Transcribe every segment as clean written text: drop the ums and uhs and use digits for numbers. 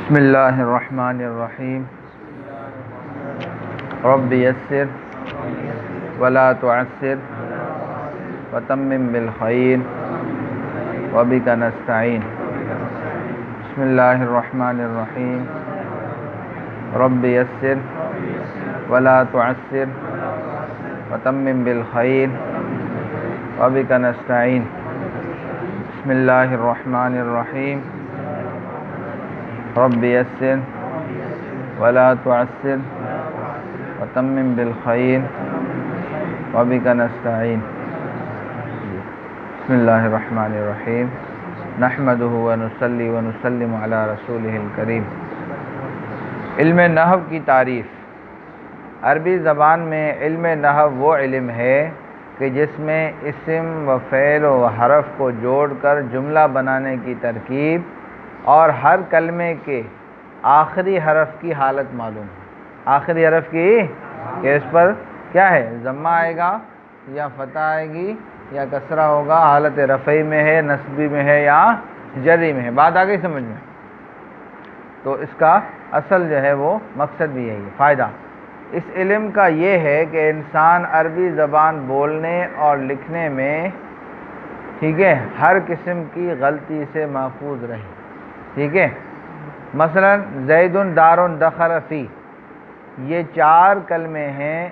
بسم اللہ الرحمن الرحیم رب یسر ولا تعسر وتمم بالخیر وبک نستعین۔ بسم اللہ الرحمن الرحیم رب یسر ولا تعسر وتمم بالخیر وبک نستعین۔ بسم اللہ الرحمن الرحیم رب یسر ولا تعسر وتمم بالخیر وبک نستعین۔ بسم اللہ الرحمن الرحیم نحمدہ ونصلی ونسلم علی رسولہ الکریم۔ علم نحو کی تعریف۔ عربی زبان میں علم نحو وہ علم ہے کہ جس میں اسم و فعل و حرف کو جوڑ کر جملہ بنانے کی ترکیب اور ہر کلمے کے آخری حرف کی حالت معلوم ہے۔ آخری حرف کی کہ اس پر کیا ہے، ضمہ آئے گا یا فتح آئے گی یا کسرہ ہوگا، حالت رفعی میں ہے، نصبی میں ہے یا جری میں ہے۔ بات آ گئی سمجھ میں؟ تو اس کا اصل جو ہے وہ مقصد بھی یہی ہے، فائدہ اس علم کا یہ ہے کہ انسان عربی زبان بولنے اور لکھنے میں ٹھیک ہے ہر قسم کی غلطی سے محفوظ رہے۔ ٹھیک ہے، مثلا زید دار دخل فی، یہ چار کلمے ہیں۔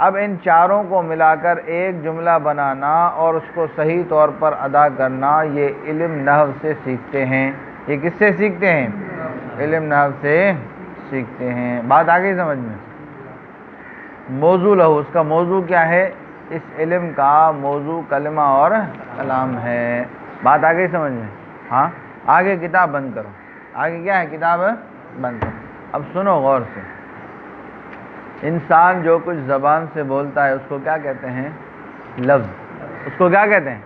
اب ان چاروں کو ملا کر ایک جملہ بنانا اور اس کو صحیح طور پر ادا کرنا، یہ علم نحو سے سیکھتے ہیں۔ یہ کس سے سیکھتے ہیں؟ علم نحو سے سیکھتے ہیں۔ بات آ گئی سمجھ میں؟ موضوع لہو، اس کا موضوع کیا ہے؟ اس علم کا موضوع کلمہ اور کلام ہے۔ بات آ گئی سمجھ میں؟ ہاں، آگے کتاب بند کرو۔ آگے کیا ہے؟ کتاب بند کرو۔ اب سنو غور سے، انسان جو کچھ زبان سے بولتا ہے اس کو کیا کہتے ہیں؟ لفظ۔ اس کو کیا کہتے ہیں؟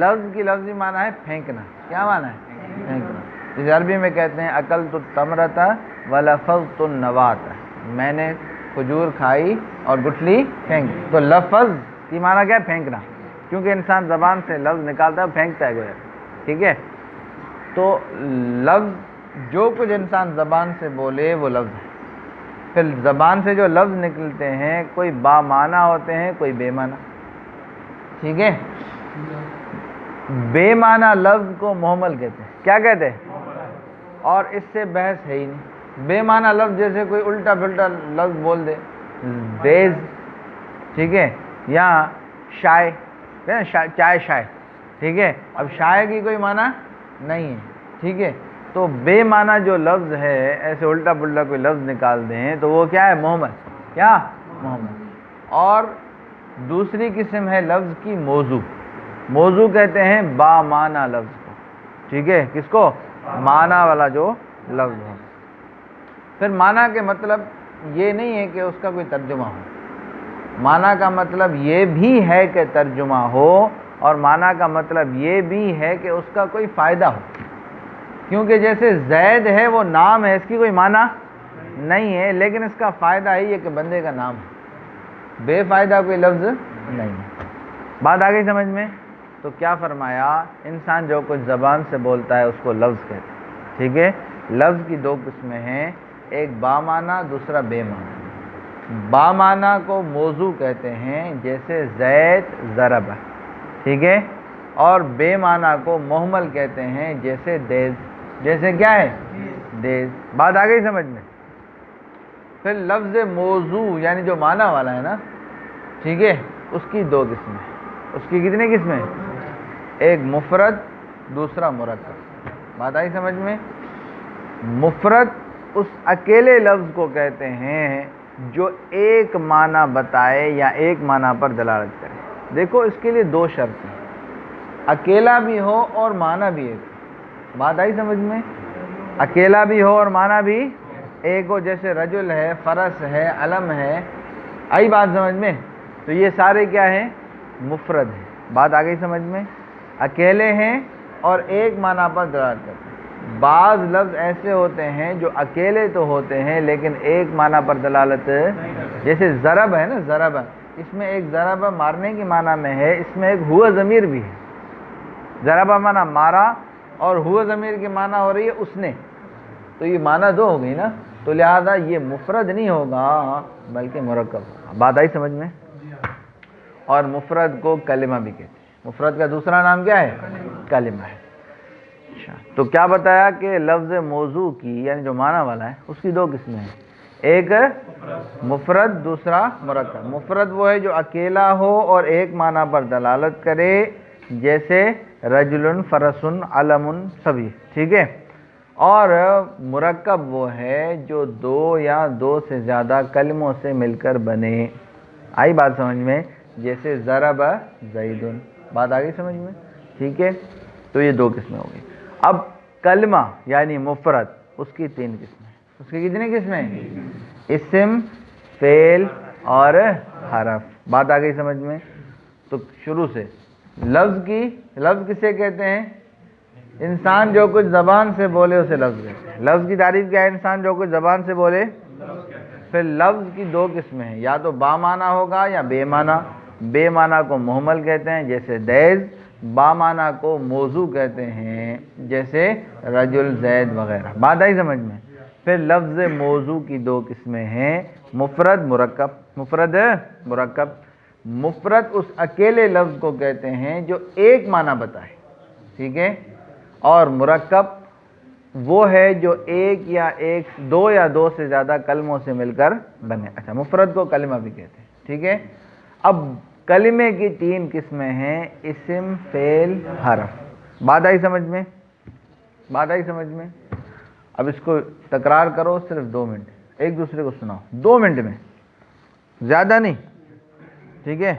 لفظ کی لفظی معنی ہے پھینکنا۔ کیا معنی ہے؟ پھینکنا۔ جیسے عربی میں کہتے ہیں اکلت التمرۃ ولفظت النواۃ، میں نے کھجور کھائی اور گٹھلی پھینک۔ تو لفظ کی معنی کیا ہے؟ پھینکنا، کیونکہ انسان زبان سے لفظ نکالتا ہے پھینکتا ہے گویا۔ ٹھیک ہے، تو لفظ جو کچھ انسان زبان سے بولے وہ لفظ ہے۔ پھر زبان سے جو لفظ نکلتے ہیں کوئی با معنی ہوتے ہیں، کوئی بے معنی۔ ٹھیک ہے، بے معنی لفظ کو محمل کہتے ہیں۔ کیا کہتے ہیں؟ اور اس سے بحث ہے ہی نہیں۔ بے معنی لفظ جیسے کوئی الٹا پھلٹا لفظ بول دے، دیز، ٹھیک ہے، یا شائع، چائے شائع، ٹھیک ہے، اب شائع کی کوئی معنی نہیں ہے۔ ٹھیک ہے، تو بے معنی جو لفظ ہے، ایسے الٹا پلٹا کوئی لفظ نکال دیں تو وہ کیا ہے؟ محمل۔ کیا؟ محمل۔ اور دوسری قسم ہے لفظ کی موضوع۔ موضوع کہتے ہیں با معنی لفظ کو۔ ٹھیک ہے، کس کو؟ معنی والا جو لفظ ہو۔ پھر معنی کے مطلب یہ نہیں ہے کہ اس کا کوئی ترجمہ ہو، معنی کا مطلب یہ بھی ہے کہ ترجمہ ہو، اور معنی کا مطلب یہ بھی ہے کہ اس کا کوئی فائدہ ہو۔ کیونکہ جیسے زید ہے وہ نام ہے، اس کی کوئی معنی نہیں ہے، لیکن اس کا فائدہ ہی ہے کہ بندے کا نام ہے، بے فائدہ کوئی لفظ نہیں ہے۔ بات آ گئی سمجھ میں؟ تو کیا فرمایا؟ انسان جو کچھ زبان سے بولتا ہے اس کو لفظ کہتے ہیں۔ ٹھیک ہے، لفظ کی دو قسمیں ہیں، ایک با معنی، دوسرا بے معنی۔ با معنی کو موضوع کہتے ہیں، جیسے زید ضرب، ٹھیک ہے، اور بے معنی کو محمل کہتے ہیں، جیسے دیز۔ جیسے کیا ہے؟ دیز۔ بات آ گئی سمجھ میں؟ پھر لفظ موضوع یعنی جو معنی والا ہے نا، ٹھیک ہے، اس کی دو قسمیں۔ اس کی کتنی قسمیں؟ ایک مفرد، دوسرا مرکب۔ بات آئی سمجھ میں؟ مفرد اس اکیلے لفظ کو کہتے ہیں جو ایک معنی بتائے یا ایک معنی پر دلالت کرے۔ دیکھو اس کے لیے دو شرط ہیں، اکیلا بھی ہو اور معنی بھی ایک ہو۔ بات آئی سمجھ میں؟ اکیلا بھی ہو اور معنی بھی ایک ہو، جیسے رجل ہے، فرس ہے، علم ہے۔ آئی بات سمجھ میں؟ تو یہ سارے کیا ہیں؟ مفرد ہیں۔ بات آ گئی سمجھ میں؟ اکیلے ہیں اور ایک معنی پر دلالت کرتے ہیں۔ بعض لفظ ایسے ہوتے ہیں جو اکیلے تو ہوتے ہیں لیکن ایک معنی پر دلالت، جیسے ضرب ہے نا، ضرب، اس میں ایک ضرب مارنے کی معنی میں ہے، اس میں ایک ہوا ضمیر بھی ہے۔ ضرب معنی مارا اور ہوا ضمیر کی معنی ہو رہی ہے اس نے۔ تو یہ معنی دو ہو گئی نا، تو لہذا یہ مفرد نہیں ہوگا بلکہ مرکب ہوگا. بات آئی سمجھ میں؟ اور مفرد کو کلمہ بھی کہتے ہیں. مفرد کا دوسرا نام کیا ہے؟ کلمہ ہے. اچھا، تو کیا بتایا کہ لفظ موضوع کی یعنی جو معنی والا ہے اس کی دو قسمیں ہیں، ایک مفرد، دوسرا مرکب. مفرد وہ ہے جو اکیلا ہو اور ایک معنی پر دلالت کرے، جیسے رجل، فرس، علم، سبھی، ٹھیک ہے. اور مرکب وہ ہے جو دو یا دو سے زیادہ کلموں سے مل کر بنے. آئی بات سمجھ میں؟ جیسے ضرب زید. بات آ گئی سمجھ میں؟ ٹھیک ہے، تو یہ دو قسمیں ہو گئی. اب کلمہ یعنی مفرد، اس کی تین قسمیں. اس کی کتنی قسمیں؟ اسم، فعل اور حرف. بات آ گئی سمجھ میں؟ تو شروع سے لفظ کسے کہتے ہیں؟ انسان جو کچھ زبان سے بولے اسے لفظ کہتے ہیں. لفظ کی تعریف کیا ہے؟ انسان جو کچھ زبان سے بولے. پھر لفظ کی دو قسمیں ہیں، یا تو با معنی ہوگا یا بے معنی. بے معنی کو محمل کہتے ہیں جیسے دیز، با معنی کو موضوع کہتے ہیں جیسے رجل، زید وغیرہ. بات آئی سمجھ میں؟ پھر لفظ موضوع کی دو قسمیں ہیں، مفرد، مرکب. مفرد، مرکب. مفرد اس اکیلے لفظ کو کہتے ہیں جو ایک معنی بتائے، ٹھیک ہے. اور مرکب وہ ہے جو دو یا دو سے زیادہ کلموں سے مل کر بنے. اچھا، مفرد کو کلمہ بھی کہتے ہیں، ٹھیک ہے. اب کلمے کی تین قسمیں ہیں، اسم، فعل، حرف. بات آئی سمجھ میں؟ بات آئی سمجھ میں؟ اب اس کو تکرار کرو صرف 2 منٹ، ایک دوسرے کو سناؤ 2 منٹ میں، زیادہ نہیں، ٹھیک ہے.